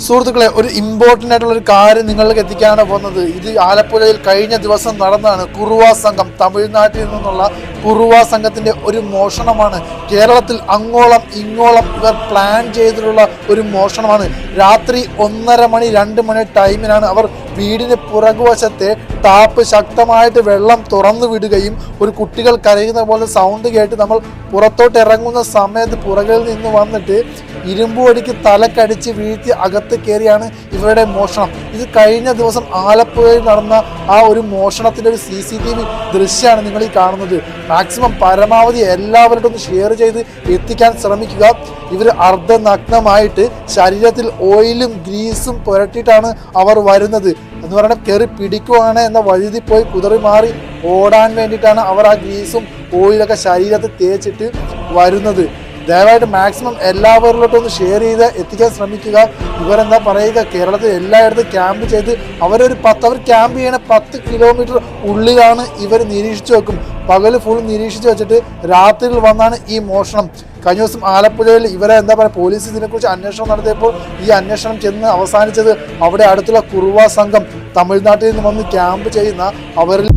സുഹൃത്തുക്കളെ, ഒരു ഇമ്പോർട്ടൻ്റ് ആയിട്ടുള്ള ഒരു കാര്യം നിങ്ങളിലേക്ക് എത്തിക്കാനാണ് പോകുന്നത്. ഇത് ആലപ്പുഴയിൽ കഴിഞ്ഞ ദിവസം നടന്നതാണ്. കുറുവ സംഘം, തമിഴ്നാട്ടിൽ നിന്നുള്ള കുറുവ സംഘത്തിന്റെ ഒരു മോഷണമാണ്. കേരളത്തിൽ അങ്ങോളം ഇങ്ങോളം ഇവർ പ്ലാൻ ചെയ്തിട്ടുള്ള ഒരു മോഷണമാണ്. രാത്രി 1:30 മണി 2 മണി ടൈമിനാണ് അവർ വീടിന് പുറകുവശത്തെ ടാപ്പ് ശക്തമായിട്ട് വെള്ളം തുറന്നു വിടുകയും ഒരു കുട്ടികൾ കരയുന്ന പോലെ സൗണ്ട് കേട്ട് നമ്മൾ പുറത്തോട്ട് ഇറങ്ങുന്ന സമയത്ത് പുറകിൽ നിന്ന് വന്നിട്ട് ഇരുമ്പുവടിക്ക് തലക്കടിച്ച് വീഴ്ത്തി അകത്ത് കയറിയാണ് ഇവരുടെ മോഷണം. ഇത് കഴിഞ്ഞ ദിവസം ആലപ്പുഴയിൽ നടന്ന ആ ഒരു മോഷണത്തിൻ്റെ ഒരു CCTV ദൃശ്യമാണ് നിങ്ങൾ ഈ കാണുന്നത്. മാക്സിമം പരമാവധി എല്ലാവരുടെ ഒന്ന് ഷെയർ ചെയ്ത് എത്തിക്കാൻ ശ്രമിക്കുക. ഇവർ അർദ്ധനഗ്നമായിട്ട് ശരീരത്തിൽ ഓയിലും ഗ്രീസും പുരട്ടിയിട്ടാണ് അവർ വരുന്നത്. എന്ന് പറഞ്ഞാൽ കയറി പിടിക്കുവാണ് എന്ന വഴുതി പോയി കുതറി മാറി ഓടാൻ വേണ്ടിയിട്ടാണ് അവർ ആ ഗ്രീസും ഓയിലൊക്കെ ശരീരത്തിൽ തേച്ചിട്ട് വരുന്നത്. ദയവായിട്ട് മാക്സിമം എല്ലാവരിലോട്ടും ഒന്ന് ഷെയർ ചെയ്ത് എത്തിക്കാൻ ശ്രമിക്കുക. ഇവരെന്താ പറയുക, കേരളത്തിൽ എല്ലായിടത്തും ക്യാമ്പ് ചെയ്ത് അവർ ക്യാമ്പ് ചെയ്യണ 10 കിലോമീറ്റർ ഉള്ളിലാണ് ഇവർ നിരീക്ഷിച്ചു വെക്കും. പകൽ ഫുൾ നിരീക്ഷിച്ച് വെച്ചിട്ട് രാത്രിയിൽ വന്നാണ് ഈ മോഷണം. കഴിഞ്ഞ ദിവസം ആലപ്പുഴയിൽ ഇവരെ പോലീസ് ഇതിനെക്കുറിച്ച് അന്വേഷണം നടത്തിയപ്പോൾ ഈ അന്വേഷണം ചെന്ന് അവസാനിച്ചത് അവിടെ അടുത്തുള്ള കുറുവ സംഘം തമിഴ്നാട്ടിൽ നിന്ന് വന്ന് ക്യാമ്പ് ചെയ്യുന്ന അവരിൽ